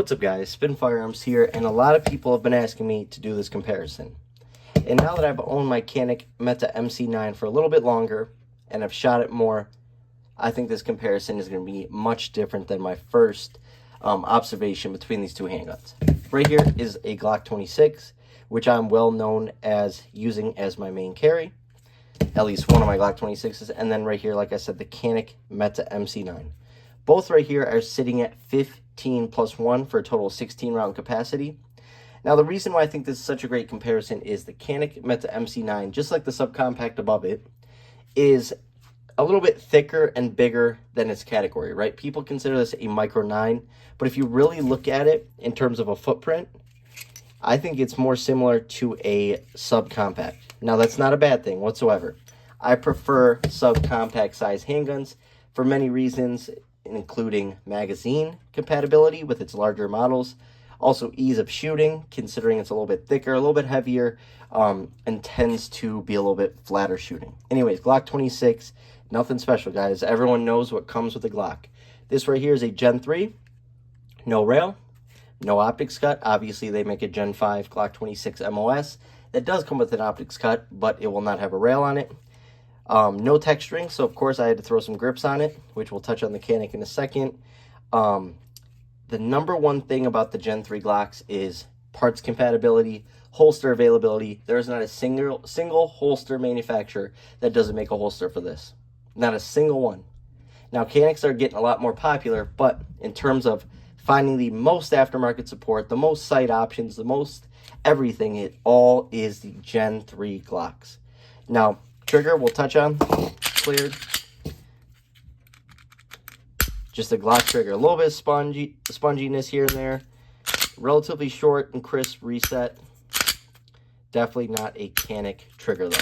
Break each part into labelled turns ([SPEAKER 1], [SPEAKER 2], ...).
[SPEAKER 1] What's up guys, Spin Firearms here, and a lot of people have been asking me to do this comparison. And now that I've owned my Canik Mete MC9 for a little bit longer, and I've shot it more, I think this comparison is going to be much different than my first observation between these two handguns. Right here is a Glock 26, which I'm well known as using as my main carry, at least one of my Glock 26s, and then right here, like I said, the Canik Mete MC9. Both right here are sitting at 15 plus 1 for a total of 16 round capacity. Now, the reason why I think this is such a great comparison is the Canik Mete MC9, just like the subcompact above it, is a little bit thicker and bigger than its category, right? People consider this a micro 9, but if you really look at it in terms of a footprint, I think it's more similar to a subcompact. Now, that's not a bad thing whatsoever. I prefer subcompact size handguns for many reasons, including magazine compatibility with its larger models, also ease of shooting, considering it's a little bit thicker, a little bit heavier, and tends to be a little bit flatter shooting. Anyways, Glock 26, nothing special, guys. Everyone knows what comes with a Glock. This right here is a Gen 3, no rail, no optics cut. Obviously, they make a Gen 5 Glock 26 MOS that does come with an optics cut, but it will not have a rail on it. No texturing, so of course I had to throw some grips on it, which we'll touch on the Canik in a second. The number one thing about the Gen 3 Glocks is parts compatibility, holster availability. There is not a single holster manufacturer that doesn't make a holster for this. Not a single one. Now, Caniks are getting a lot more popular, but in terms of finding the most aftermarket support, the most sight options, the most everything, it all is the Gen 3 Glocks. Now, trigger we'll touch on, cleared. Just a Glock trigger, a little bit of sponginess here and there. Relatively short and crisp reset. Definitely not a Canik trigger though.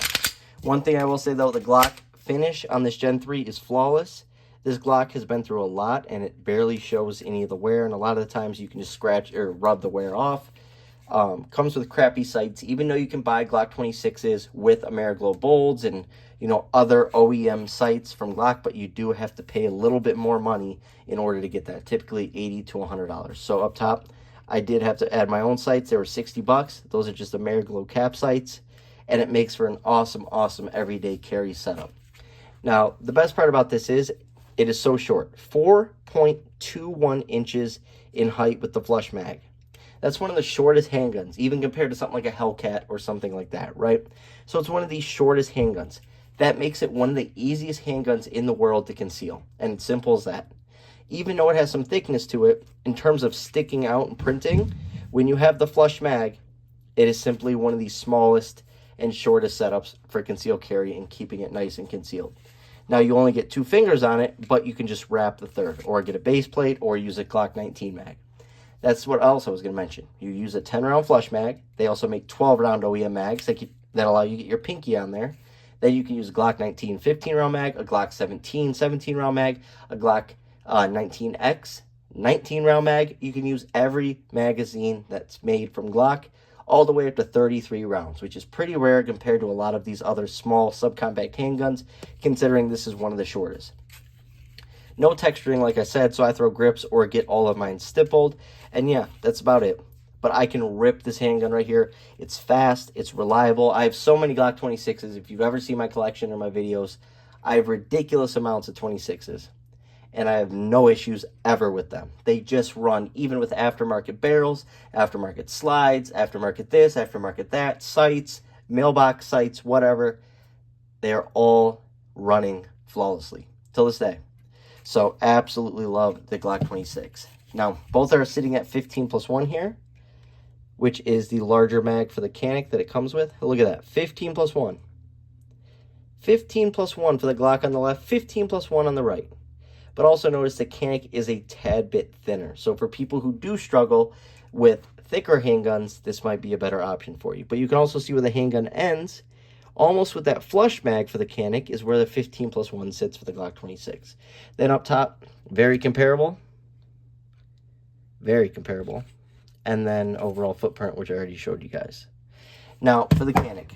[SPEAKER 1] One thing I will say though, the Glock finish on this Gen 3 is flawless. This Glock has been through a lot and it barely shows any of the wear, and a lot of the times you can just scratch or rub the wear off. Comes with crappy sights, even though you can buy Glock 26s with Ameriglow bolts and, you know, other OEM sights from Glock, but you do have to pay a little bit more money in order to get that, typically $80 to $100. So up top, I did have to add my own sights. They were $60. Those are just Ameriglow cap sights, and it makes for an awesome everyday carry setup. Now, the best part about this is it is so short, 4.21 inches in height with the flush mag. That's one of the shortest handguns, even compared to something like a Hellcat or something like that, right? So it's one of the shortest handguns. That makes it one of the easiest handguns in the world to conceal, and it's simple as that. Even though it has some thickness to it, in terms of sticking out and printing, when you have the flush mag, it is simply one of the smallest and shortest setups for concealed carry and keeping it nice and concealed. Now, you only get 2 fingers on it, but you can just wrap the third, or get a base plate, or use a Glock 19 mag. That's what else I was going to mention. You use a 10-round flush mag. They also make 12-round OEM mags that allow you to get your pinky on there. Then you can use a Glock 19 15-round mag, a Glock 17 17-round mag, a Glock 19X 19-round mag. You can use every magazine that's made from Glock, all the way up to 33 rounds, which is pretty rare compared to a lot of these other small subcompact handguns, considering this is one of the shortest. No texturing, like I said, so I throw grips or get all of mine stippled. And yeah, that's about it. But I can rip this handgun right here. It's fast. It's reliable. I have so many Glock 26s. If you've ever seen my collection or my videos, I have ridiculous amounts of 26s. And I have no issues ever with them. They just run, even with aftermarket barrels, aftermarket slides, aftermarket this, aftermarket that, sights, mailbox sights, whatever. They are all running flawlessly till this day. So absolutely love the Glock 26. Now, both are sitting at 15 plus 1 here, which is the larger mag for the Canik that it comes with. Look at that, 15 plus 1. 15 plus 1 for the Glock on the left, 15 plus 1 on the right. But also notice the Canik is a tad bit thinner. So for people who do struggle with thicker handguns, this might be a better option for you. But you can also see where the handgun ends. Almost with that flush mag for the Canik is where the 15 plus 1 sits for the Glock 26. Then up top, very comparable. Very comparable. And then overall footprint, which I already showed you guys. Now, for the Canik.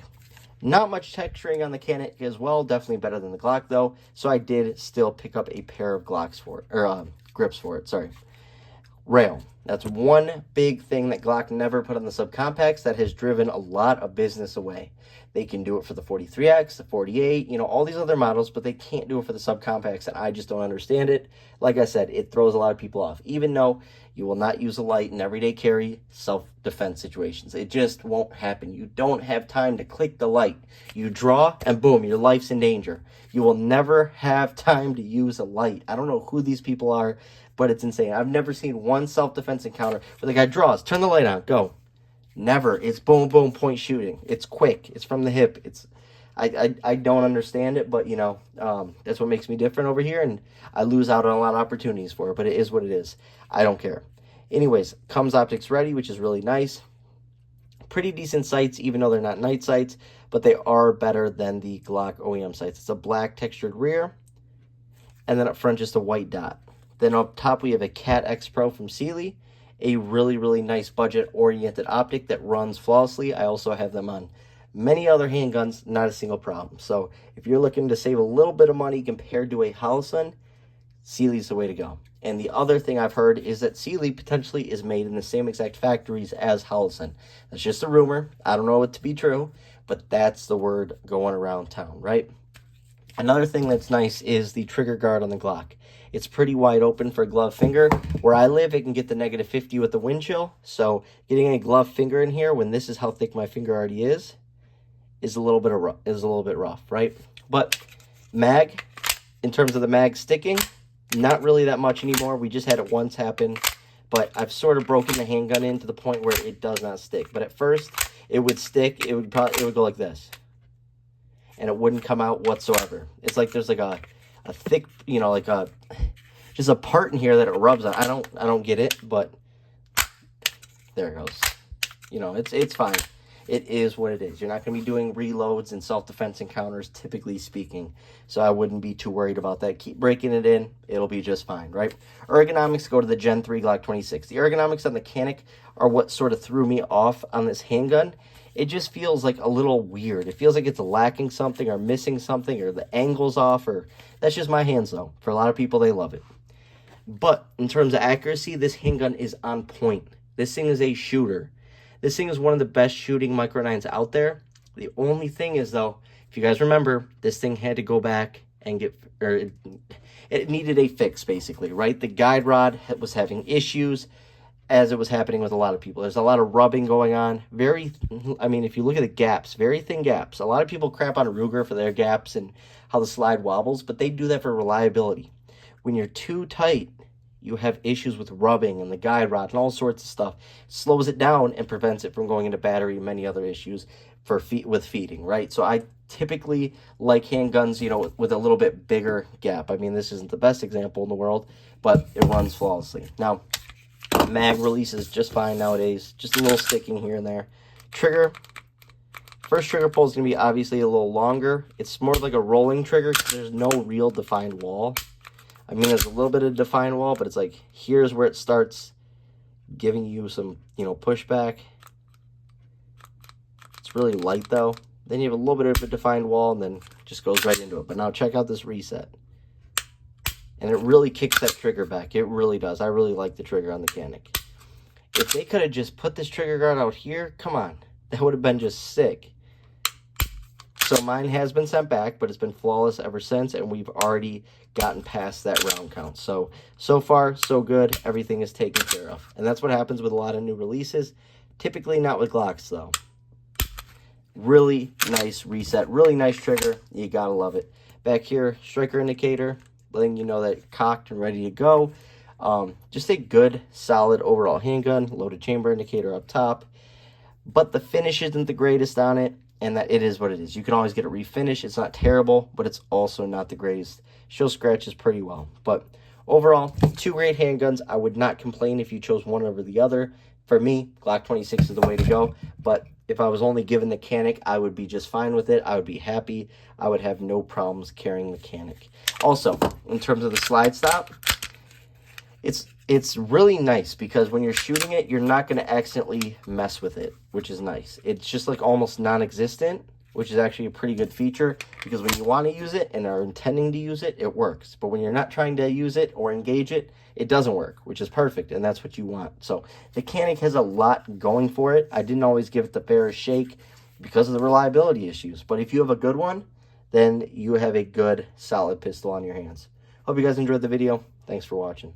[SPEAKER 1] Not much texturing on the Canik as well. Definitely better than the Glock, though. So I did still pick up a pair of Glocks for it, or grips for it, sorry. Rail. That's one big thing that Glock never put on the subcompacts that has driven a lot of business away. They can do it for the 43X, the 48, you know, all these other models, but they can't do it for the subcompacts, and I just don't understand it. Like I said, it throws a lot of people off, even though you will not use a light in everyday carry self-defense situations. It just won't happen. You don't have time to click the light. You draw, and boom, your life's in danger. You will never have time to use a light. I don't know who these people are, but it's insane. I've never seen one self-defense encounter where the guy draws, turn the light on, go. Never. It's boom, boom, point shooting. It's quick. It's from the hip. It's, I don't understand it, but, you know, that's what makes me different over here, and I lose out on a lot of opportunities for it, but it is what it is. I don't care. Anyways, comes optics ready, which is really nice. Pretty decent sights, even though they're not night sights, but they are better than the Glock OEM sights. It's a black textured rear, and then up front, just a white dot. Then up top, we have a Cat X Pro from Sealy, a really, really nice budget-oriented optic that runs flawlessly. I also have them on many other handguns, not a single problem. So if you're looking to save a little bit of money compared to a Holosun, Sealy's the way to go. And the other thing I've heard is that Sealy potentially is made in the same exact factories as Holosun. That's just a rumor. I don't know it to be true, but that's the word going around town, right? Another thing that's nice is the trigger guard on the Glock. It's pretty wide open for a glove finger. Where I live, it can get the -50 with the wind chill. So getting a glove finger in here when this is how thick my finger already is a little bit rough, right? But mag, in terms of the mag sticking, not really that much anymore. We just had it once happen, but I've sort of broken the handgun in to the point where it does not stick. But at first, it would stick. It would go like this, and it wouldn't come out whatsoever. It's like there's like a thick, you know, like just a part in here that it rubs on. I don't get it, but there it goes. You know, it's fine. It is what it is. You're not going to be doing reloads and self-defense encounters, typically speaking. So I wouldn't be too worried about that. Keep breaking it in. It'll be just fine, right? Ergonomics, go to the Gen 3 Glock 26. The ergonomics on the Canik are what sort of threw me off on this handgun. It just feels like a little weird. It feels like it's lacking something or missing something, or the angle's off, or that's just my hands, though. For a lot of people, they love it. But in terms of accuracy, this handgun is on point. This thing is a shooter. This thing is one of the best shooting Micro 9s out there. The only thing is, though, if you guys remember, this thing had to go back and it needed a fix, basically, right? The guide rod was having issues, as it was happening with a lot of people. There's a lot of rubbing going on. I mean, if you look at the gaps, very thin gaps. A lot of people crap on Ruger for their gaps and how the slide wobbles, but they do that for reliability. When you're too tight, you have issues with rubbing and the guide rod and all sorts of stuff. Slows it down and prevents it from going into battery and many other issues with feeding, right? So I typically like handguns, you know, with a little bit bigger gap. I mean, this isn't the best example in the world, but it runs flawlessly. Now, mag releases just fine nowadays. Just a little sticking here and there. Trigger. First trigger pull is going to be obviously a little longer. It's more like a rolling trigger because there's no real defined wall. I mean, there's a little bit of defined wall, but it's like, here's where it starts giving you some, you know, pushback. It's really light, though. Then you have a little bit of a defined wall, and then just goes right into it. But now check out this reset. And it really kicks that trigger back. It really does. I really like the trigger on the Canik. If they could have just put this trigger guard out here, come on. That would have been just sick. So mine has been sent back, but it's been flawless ever since, and we've already gotten past that round count. So far, so good. Everything is taken care of. And that's what happens with a lot of new releases. Typically not with Glocks, though. Really nice reset. Really nice trigger. You gotta love it. Back here, striker indicator, letting you know that it's cocked and ready to go. Just a good, solid overall handgun. Loaded chamber indicator up top. But the finish isn't the greatest on it. And that it is what it is. You can always get it refinished. It's not terrible, but it's also not the greatest. She'll scratches pretty well. But overall, two great handguns. I would not complain if you chose one over the other. For me, Glock 26 is the way to go. But if I was only given the Canik, I would be just fine with it. I would be happy. I would have no problems carrying the Canik. Also, in terms of the slide stop, it's really nice because when you're shooting it, you're not going to accidentally mess with it, which is nice. It's just like almost non-existent. which is actually a pretty good feature, because when you want to use it and are intending to use it, it works. But when you're not trying to use it or engage it, it doesn't work, which is perfect, and that's what you want. So the Canik has a lot going for it. I didn't always give it the fairest shake because of the reliability issues. But if you have a good one, then you have a good, solid pistol on your hands. Hope you guys enjoyed the video. Thanks for watching.